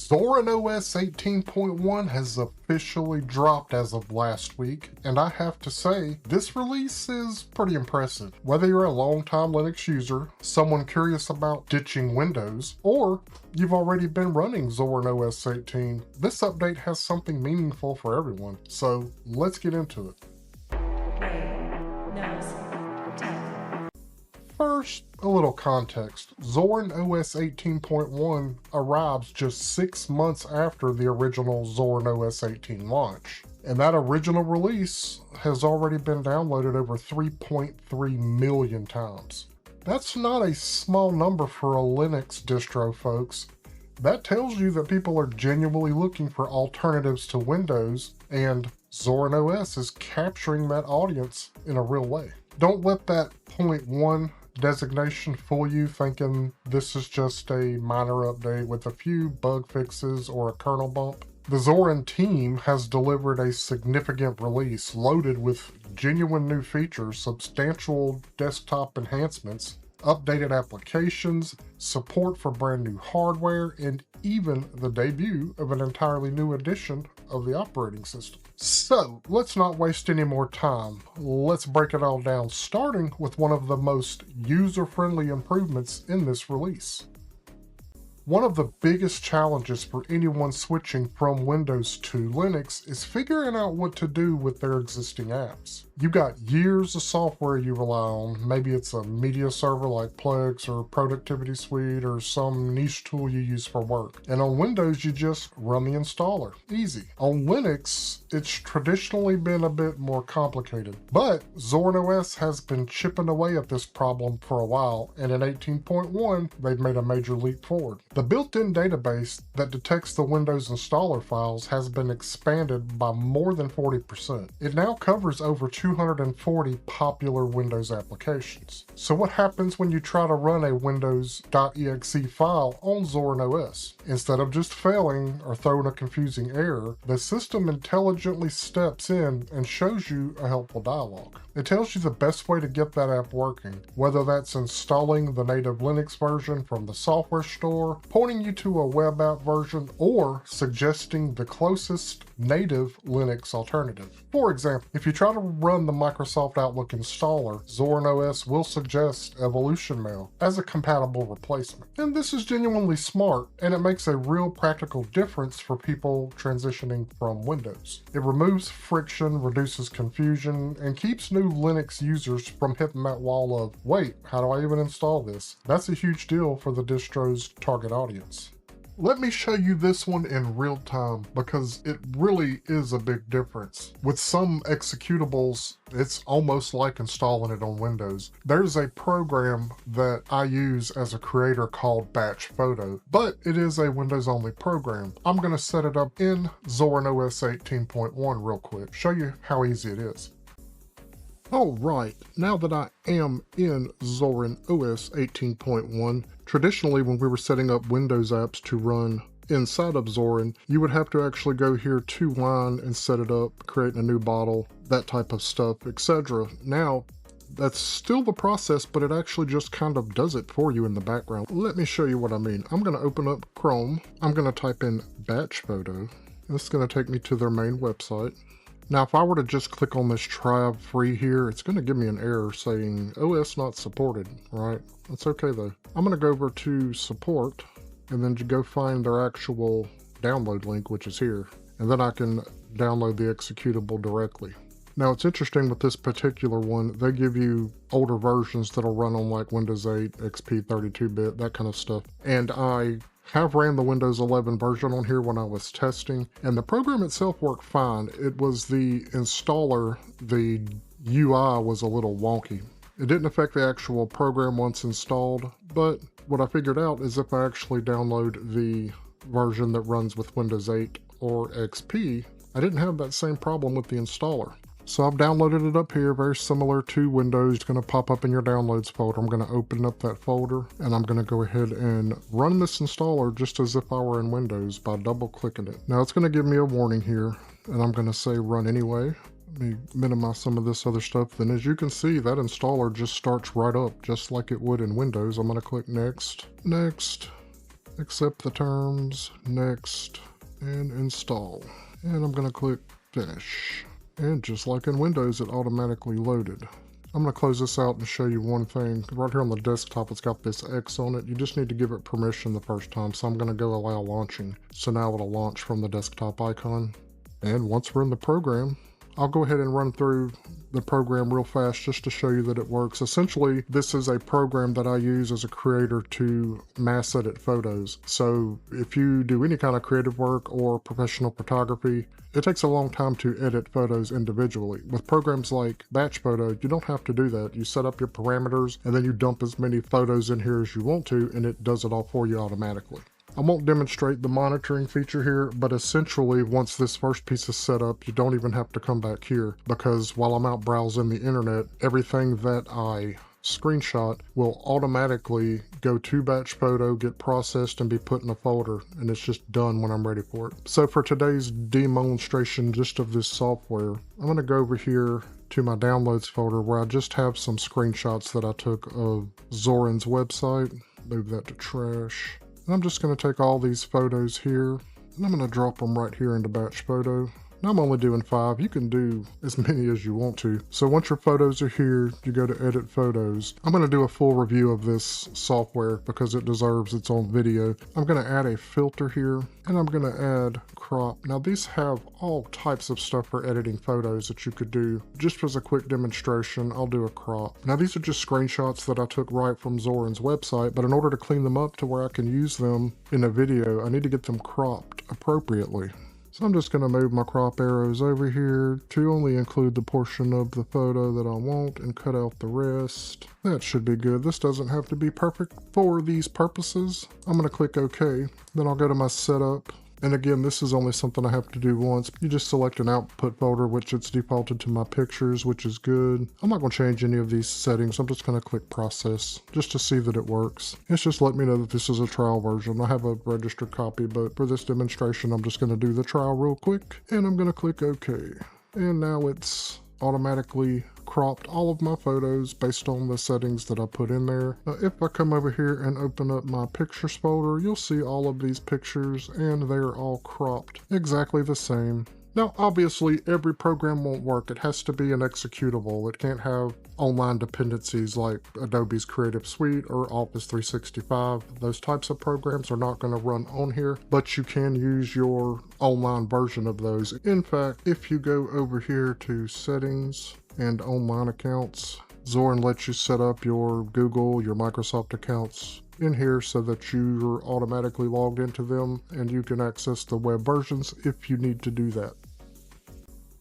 Zorin OS 18.1 has officially dropped as of last week, and I have to say, this release is pretty impressive. Whether you're a longtime Linux user, someone curious about ditching Windows, or you've already been running Zorin OS 18, this update has something meaningful for everyone. So let's get into it. First, a little context. Zorin OS 18.1 arrives just 6 months after the original Zorin OS 18 launch. And that original release has already been downloaded over 3.3 million times. That's not a small number for a Linux distro, folks. That tells you that people are genuinely looking for alternatives to Windows, and Zorin OS is capturing that audience in a real way. Don't let that 0.1 designation fool you thinking this is just a minor update with a few bug fixes or a kernel bump. The Zorin team has delivered a significant release loaded with genuine new features, substantial desktop enhancements, updated applications, support for brand new hardware, and even the debut of an entirely new edition of the operating system. So let's not waste any more time. Let's break it all down, starting with one of the most user-friendly improvements in this release. One of the biggest challenges for anyone switching from Windows to Linux is figuring out what to do with their existing apps. You've got years of software you rely on. Maybe it's a media server like Plex or Productivity Suite or some niche tool you use for work. And on Windows, you just run the installer. Easy. On Linux, it's traditionally been a bit more complicated. But Zorin OS has been chipping away at this problem for a while, and in 18.1, they've made a major leap forward. The built-in database that detects the Windows installer files has been expanded by more than 40%. It now covers over 240 popular Windows applications. So what happens when you try to run a Windows.exe file on Zorin OS? Instead of just failing or throwing a confusing error, the system intelligently steps in and shows you a helpful dialog. It tells you the best way to get that app working, whether that's installing the native Linux version from the software store, pointing you to a web app version, or suggesting the closest native Linux alternative. For example, if you try to run the Microsoft Outlook installer, Zorin OS will suggest Evolution Mail as a compatible replacement. And this is genuinely smart, and it makes a real practical difference for people transitioning from Windows. It removes friction, reduces confusion, and keeps new Linux users from hitting that wall of, wait, how do I even install this? That's a huge deal for the distro's target audience. Let me show you this one in real time because it really is a big difference. With some executables, it's almost like installing it on Windows. There's a program that I use as a creator called Batch Photo, but it is a Windows-only program. I'm going to set it up in Zorin OS 18.1 real quick, show you how easy it is. Alright, now that I am in Zorin OS 18.1, traditionally when we were setting up Windows apps to run inside of Zorin, you would have to actually go here to Wine and set it up, create a new bottle, that type of stuff, etc. Now, that's still the process, but it actually just kind of does it for you in the background. Let me show you what I mean. I'm going to open up Chrome. I'm going to type in Batch Photo. This is going to take me to their main website. Now, if I were to just click on this try free here, it's going to give me an error saying OS not supported, right? That's okay though. I'm going to go over to support and then go find their actual download link, which is here. And then I can download the executable directly. Now, it's interesting with this particular one, they give you older versions that'll run on like Windows 8, XP 32-bit, that kind of stuff. And I have ran the Windows 11 version on here when I was testing, and the program itself worked fine. It was the installer, the UI was a little wonky. It didn't affect the actual program once installed, but what I figured out is if I actually download the version that runs with Windows 8 or XP, I didn't have that same problem with the installer. So I've downloaded it up here, very similar to Windows. It's going to pop up in your downloads folder. I'm going to open up that folder and I'm going to go ahead and run this installer just as if I were in Windows by double clicking it. Now it's going to give me a warning here and I'm going to say run anyway. Let me minimize some of this other stuff. Then as you can see, that installer just starts right up just like it would in Windows. I'm going to click next, next, accept the terms, next, and install. And I'm going to click finish. And just like in Windows, it automatically loaded. I'm going to close this out and show you one thing. Right here on the desktop, it's got this X on it. You just need to give it permission the first time. So I'm going to go allow launching. So now it'll launch from the desktop icon. And once we're in the program, I'll go ahead and run through the program real fast just to show you that it works. Essentially, this is a program that I use as a creator to mass edit photos. So if you do any kind of creative work or professional photography, it takes a long time to edit photos individually. With programs like Batch Photo, you don't have to do that. You set up your parameters and then you dump as many photos in here as you want to, and it does it all for you automatically. I won't demonstrate the monitoring feature here, but essentially once this first piece is set up, you don't even have to come back here, because while I'm out browsing the internet, everything that I screenshot will automatically go to Batch Photo, get processed, and be put in a folder, and it's just done when I'm ready for it. So for today's demonstration just of this software, I'm going to go over here to my downloads folder where I just have some screenshots that I took of Zorin's website. Move that to trash. And I'm just going to take all these photos here, and I'm going to drop them right here into Batch Photo. Now I'm only doing 5. You can do as many as you want to. So once your photos are here, you go to Edit Photos. I'm going to do a full review of this software because it deserves its own video. I'm going to add a filter here, and I'm going to add crop. Now these have all types of stuff for editing photos that you could do. Just as a quick demonstration, I'll do a crop. Now these are just screenshots that I took right from Zorin's website, but in order to clean them up to where I can use them in a video, I need to get them cropped appropriately. So I'm just going to move my crop arrows over here to only include the portion of the photo that I want and cut out the rest. That should be good. This doesn't have to be perfect for these purposes. I'm going to click OK. Then I'll go to my setup. And again, this is only something I have to do once. You just select an output folder, which it's defaulted to my pictures, which is good. I'm not going to change any of these settings. I'm just going to click process just to see that it works. It's just let me know that this is a trial version. I have a registered copy, but for this demonstration, I'm just going to do the trial real quick. And I'm going to click OK. And now it's automatically cropped all of my photos based on the settings that I put in there. If I come over here and open up my pictures folder, you'll see all of these pictures and they're all cropped exactly the same. Now obviously every program won't work. It has to be an executable. It can't have online dependencies like Adobe's Creative Suite or Office 365. Those types of programs are not going to run on here, but you can use your online version of those. In fact, if you go over here to settings and online accounts, Zorin lets you set up your Google, your Microsoft accounts in here so that you're automatically logged into them and you can access the web versions if you need to do that.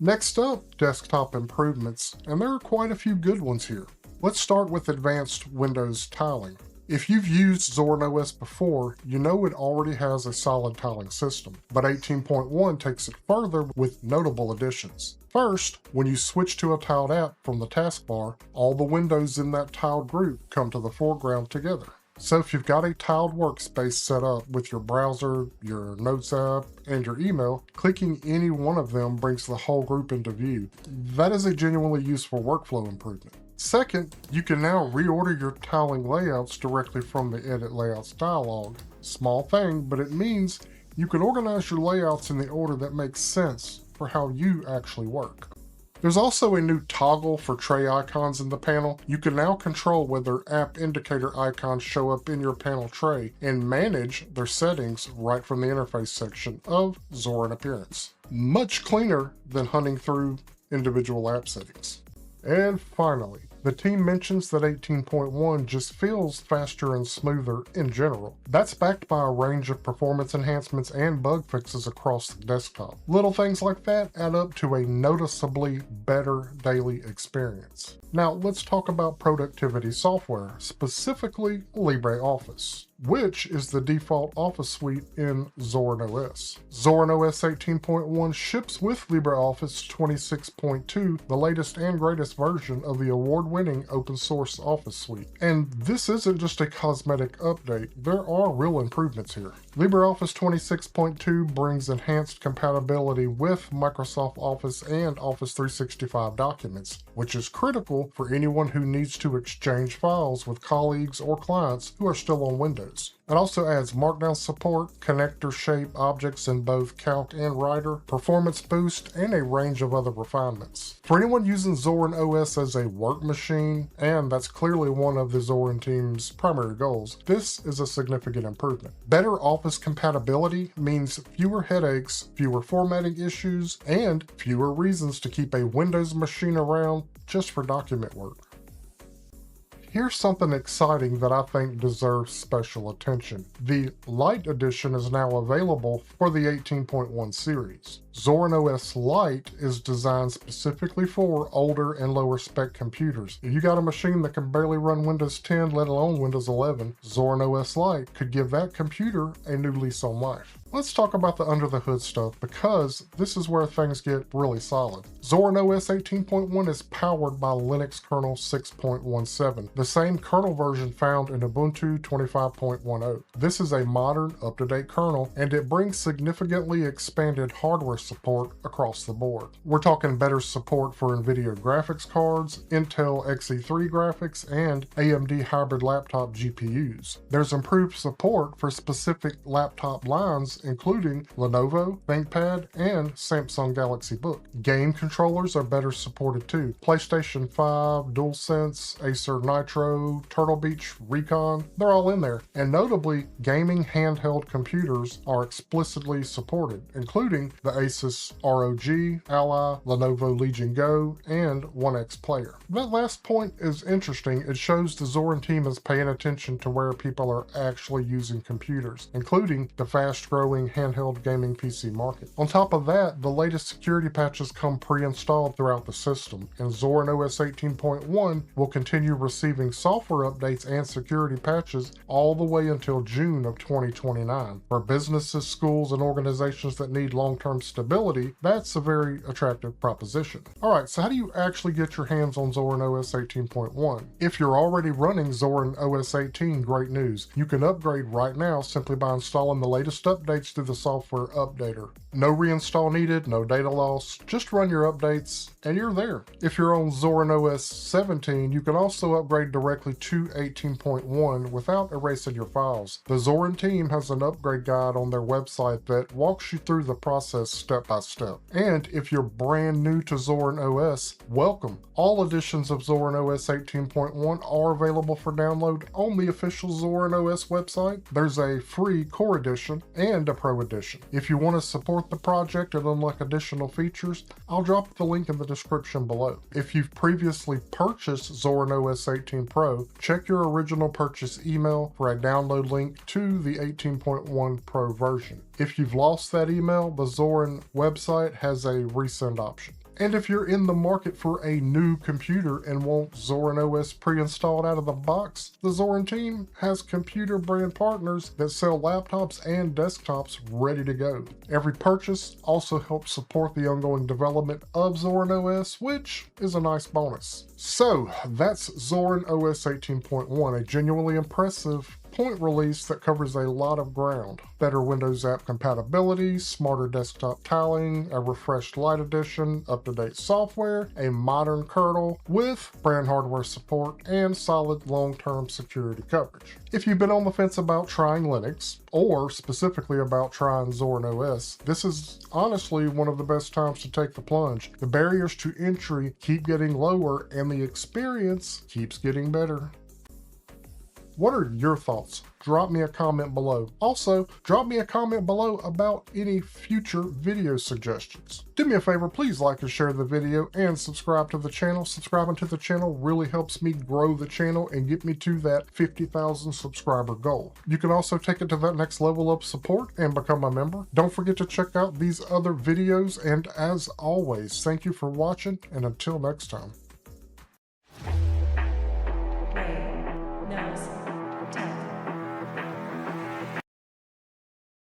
Next up, desktop improvements, and there are quite a few good ones here. Let's start with advanced Windows tiling. If you've used Zorin OS before, you know it already has a solid tiling system, but 18.1 takes it further with notable additions. First, when you switch to a tiled app from the taskbar, all the windows in that tiled group come to the foreground together. So if you've got a tiled workspace set up with your browser, your Notes app, and your email, clicking any one of them brings the whole group into view. That is a genuinely useful workflow improvement. Second, you can now reorder your tiling layouts directly from the Edit Layouts dialog. Small thing, but it means you can organize your layouts in the order that makes sense for how you actually work. There's also a new toggle for tray icons in the panel. You can now control whether app indicator icons show up in your panel tray and manage their settings right from the interface section of Zorin Appearance. Much cleaner than hunting through individual app settings. And finally, the team mentions that 18.1 just feels faster and smoother in general. That's backed by a range of performance enhancements and bug fixes across the desktop. Little things like that add up to a noticeably better daily experience. Now let's talk about productivity software, specifically LibreOffice, which is the default Office suite in Zorin OS. Zorin OS 18.1 ships with LibreOffice 26.2, the latest and greatest version of the award-winning open source Office suite. And this isn't just a cosmetic update, there are real improvements here. LibreOffice 26.2 brings enhanced compatibility with Microsoft Office and Office 365 documents, which is critical for anyone who needs to exchange files with colleagues or clients who are still on Windows. Windows. It also adds Markdown support, connector shape objects in both Calc and Writer, performance boost, and a range of other refinements. For anyone using Zorin OS as a work machine, and that's clearly one of the Zorin team's primary goals, this is a significant improvement. Better Office compatibility means fewer headaches, fewer formatting issues, and fewer reasons to keep a Windows machine around just for document work. Here's something exciting that I think deserves special attention. The Lite edition is now available for the 18.1 series. Zorin OS Lite is designed specifically for older and lower spec computers. If you got a machine that can barely run Windows 10, let alone Windows 11, Zorin OS Lite could give that computer a new lease on life. Let's talk about the under the hood stuff, because this is where things get really solid. Zorin OS 18.1 is powered by Linux kernel 6.17, the same kernel version found in Ubuntu 25.10. This is a modern, up-to-date kernel, and it brings significantly expanded hardware support across the board. We're talking better support for NVIDIA graphics cards, Intel Xe3 graphics, and AMD hybrid laptop GPUs. There's improved support for specific laptop lines including Lenovo, ThinkPad, and Samsung Galaxy Book. Game controllers are better supported too. PlayStation 5, DualSense, Acer Nitro, Turtle Beach, Recon, they're all in there. And notably, gaming handheld computers are explicitly supported, including the Asus ROG, Ally, Lenovo Legion Go, and 1X Player. That last point is interesting. It shows the Zorin team is paying attention to where people are actually using computers, including the fast-growing handheld gaming PC market. On top of that, the latest security patches come pre-installed throughout the system, and Zorin OS 18.1 will continue receiving software updates and security patches all the way until June of 2029. For businesses, schools, and organizations that need long-term stability, that's a very attractive proposition. Alright, so how do you actually get your hands on Zorin OS 18.1? If you're already running Zorin OS 18, great news. You can upgrade right now simply by installing the latest updates through the software updater. No reinstall needed, no data loss, just run your updates and you're there. If you're on Zorin OS 17, you can also upgrade directly to 18.1 without erasing your files. The Zorin team has an upgrade guide on their website that walks you through the process step by step. And if you're brand new to Zorin OS, welcome. All editions of Zorin OS 18.1 are available for download on the official Zorin OS website. There's a free core edition and a pro edition. If you want to support the project and unlock additional features, I'll drop the link in the description below. If you've previously purchased Zorin OS 18 Pro, check your original purchase email for a download link to the 18.1 Pro version. If you've lost that email, the Zorin website has a resend option. And if you're in the market for a new computer and want Zorin OS pre-installed out of the box, the Zorin team has computer brand partners that sell laptops and desktops ready to go. Every purchase also helps support the ongoing development of Zorin OS, which is a nice bonus. So that's Zorin OS 18.1, a genuinely impressive point release that covers a lot of ground. Better Windows app compatibility, smarter desktop tiling, a refreshed Lite edition, up-to-date software, a modern kernel with brand hardware support, and solid long-term security coverage. If you've been on the fence about trying Linux, or specifically about trying Zorin OS, this is honestly one of the best times to take the plunge. The barriers to entry keep getting lower and the experience keeps getting better. What are your thoughts? Drop me a comment below. Also, drop me a comment below about any future video suggestions. Do me a favor, please like and share the video and subscribe to the channel. Subscribing to the channel really helps me grow the channel and get me to that 50,000 subscriber goal. You can also take it to that next level of support and become a member. Don't forget to check out these other videos, and as always, thank you for watching, and until next time.